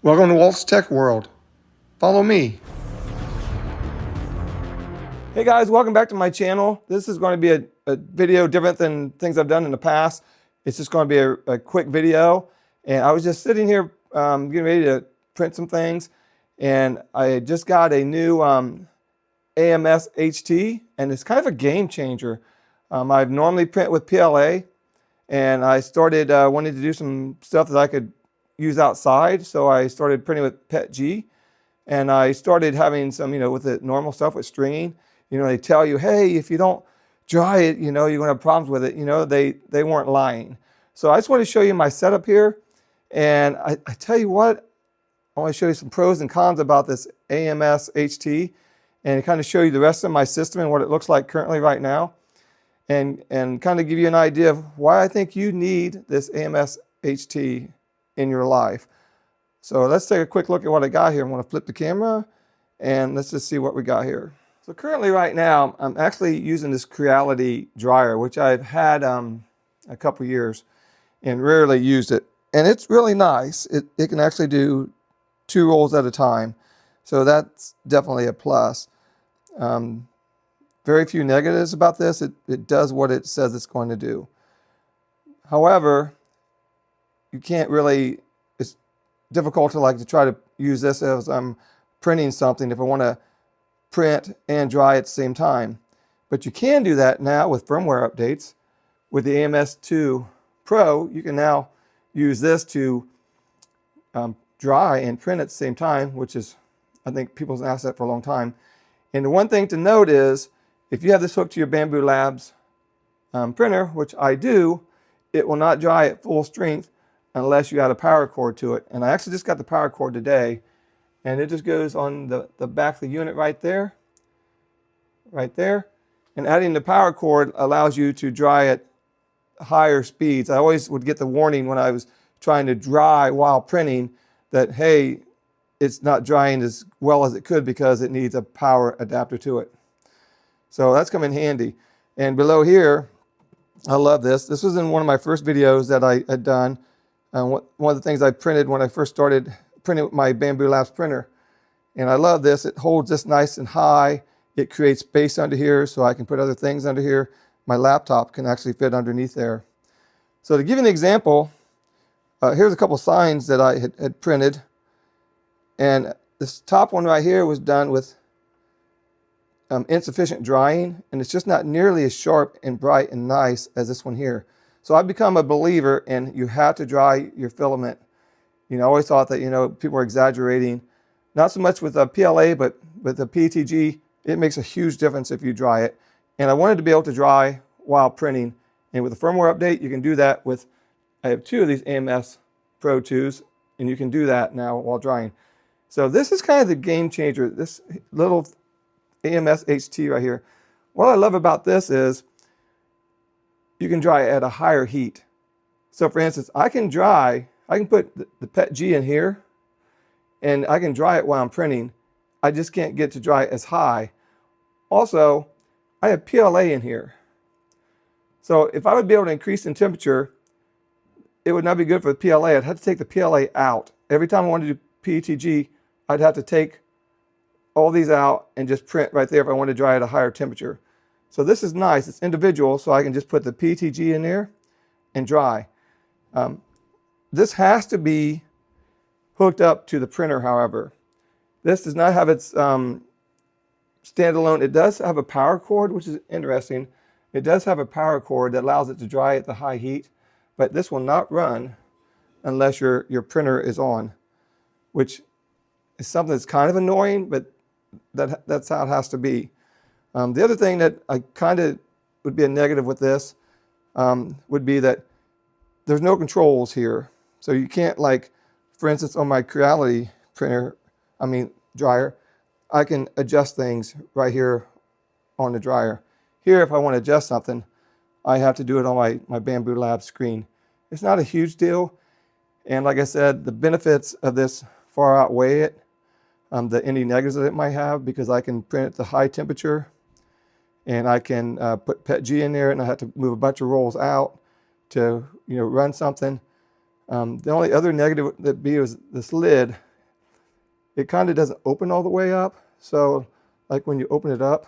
Welcome to Walt's Tech World. Follow me. Hey guys, welcome back to my channel. This is going to be a video different than things I've done in the past. It's just going to be a quick video. And I was just sitting here getting ready to print some things. And I just got a new AMS HT, and it's kind of a game changer. I've normally print with PLA, and I started wanting to do some stuff that I could use outside, so I started printing with PETG, and I started having some, with the normal stuff with stringing. They tell you, hey, if you don't dry it, you're going to have problems with it. They weren't lying. So I just want to show you my setup here, and I tell you what, I want to show you some pros and cons about this AMS HT, and kind of show you the rest of my system and what it looks like currently right now, and kind of give you an idea of why I think you need this AMS HT in your life. So let's take a quick look at what I got here. I'm going to flip the camera and let's just see what we got here. So currently right now I'm actually using this Creality dryer, which I've had a couple years and rarely used it, and it's really nice. It can actually do 2 rolls at a time, so that's definitely a plus. Very few negatives about this. It does what it says it's going to do. However, you can't really, it's difficult to try to use this as I'm printing something if I want to print and dry at the same time. But you can do that now with firmware updates. With the AMS 2 Pro, you can now use this to dry and print at the same time, which is, I think, people's asset for a long time. And the one thing to note is, if you have this hooked to your Bambu Labs printer, which I do, it will not dry at full strength unless you add a power cord to it. And I actually just got the power cord today, and it just goes on the back of the unit right there. And adding the power cord allows you to dry at higher speeds. I always would get the warning when I was trying to dry while printing that, hey, it's not drying as well as it could because it needs a power adapter to it. So that's come in handy. And below here, I love this. This was in one of my first videos that I had done. One of the things I printed when I first started printing with my Bambu Labs printer. And I love this. It holds this nice and high. It creates space under here so I can put other things under here. My laptop can actually fit underneath there. So to give you an example, here's a couple signs that I had printed. And this top one right here was done with insufficient drying, and it's just not nearly as sharp and bright and nice as this one here. So I've become a believer in you have to dry your filament. I always thought that people were exaggerating, not so much with a PLA, but with a PETG. It makes a huge difference if you dry it. And I wanted to be able to dry while printing, and with a firmware update, you can do that with. I have 2 of these AMS Pro 2s, and you can do that now while drying. So this is kind of the game changer. This little AMS HT right here. What I love about this is you can dry at a higher heat. So for instance, I can put the PETG in here and I can dry it while I'm printing. I just can't get to dry as high. Also, I have PLA in here. So if I would be able to increase in temperature, it would not be good for the PLA. I'd have to take the PLA out. Every time I wanted to do PETG, I'd have to take all these out and just print right there if I want to dry at a higher temperature. So this is nice. It's individual, so I can just put the PETG in there and dry. This has to be hooked up to the printer, however. This does not have its standalone. It does have a power cord, which is interesting. It does have a power cord that allows it to dry at the high heat, but this will not run unless your printer is on, which is something that's kind of annoying, but that's how it has to be. The other thing that I kind of would be a negative with this would be that there's no controls here. So you can't, for instance, on my Creality dryer, I can adjust things right here on the dryer. Here, if I want to adjust something, I have to do it on my Bambu Lab screen. It's not a huge deal. And like I said, the benefits of this far outweigh it. Any negatives that it might have, because I can print at the high temperature and I can put PETG in there, and I have to move a bunch of rolls out to run something. The only other negative that be is this lid it kind of doesn't open all the way up. So like when you open it up,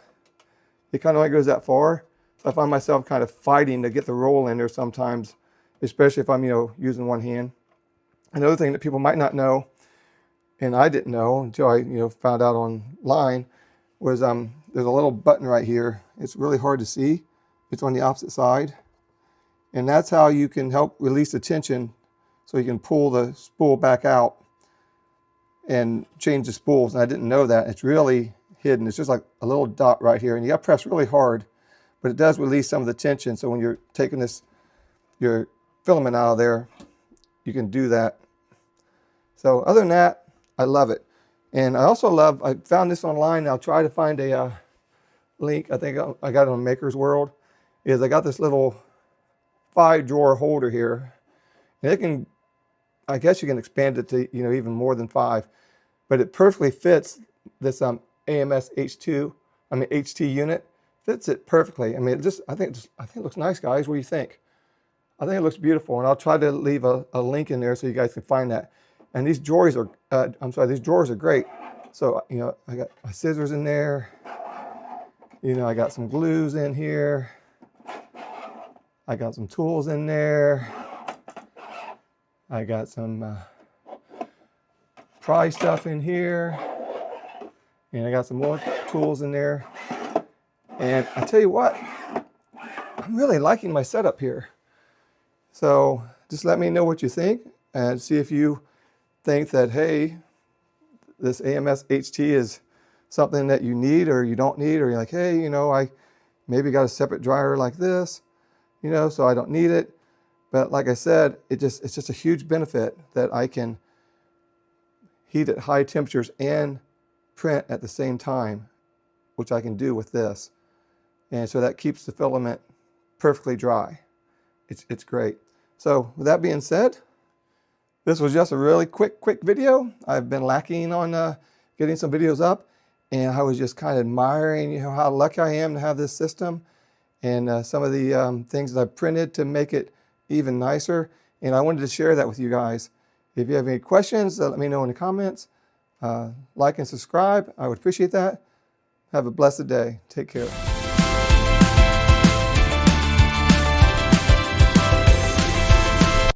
it kind of only goes that far. So I find myself kind of fighting to get the roll in there sometimes, especially if I'm, using one hand. Another thing that people might not know, and I didn't know until I, found out online, was there's a little button right here. It's really hard to see. It's on the opposite side. And that's how you can help release the tension so you can pull the spool back out and change the spools. And I didn't know that. It's really hidden. It's just like a little dot right here. And you got to press really hard, but it does release some of the tension. So when you're taking your filament out of there, you can do that. So other than that, I love it. And I also I found this online. I'll try to find a link. I think I got it on Maker's World. I got this little 5-drawer holder here. And I guess you can expand it to, even more than 5. But it perfectly fits this AMS HT unit. Fits it perfectly. I mean, I think it looks nice, guys. What do you think? I think it looks beautiful, and I'll try to leave a link in there so you guys can find that. And these drawers are, these drawers are great. So, I got my scissors in there. I got some glues in here. I got some tools in there. I got some pry stuff in here. And I got some more tools in there. And I tell you what, I'm really liking my setup here. So just let me know what you think and see if you think that, hey, this AMS HT is something that you need or you don't need, or you're like, hey, I maybe got a separate dryer like this, so I don't need it. But like I said, it's just a huge benefit that I can heat at high temperatures and print at the same time, which I can do with this. And so that keeps the filament perfectly dry. It's great. So with that being said, this was just a really quick video. I've been lacking on getting some videos up, and I was just kind of admiring how lucky I am to have this system and some of the things that I've printed to make it even nicer. And I wanted to share that with you guys. If you have any questions, let me know in the comments. Like and subscribe. I would appreciate that. Have a blessed day. Take care.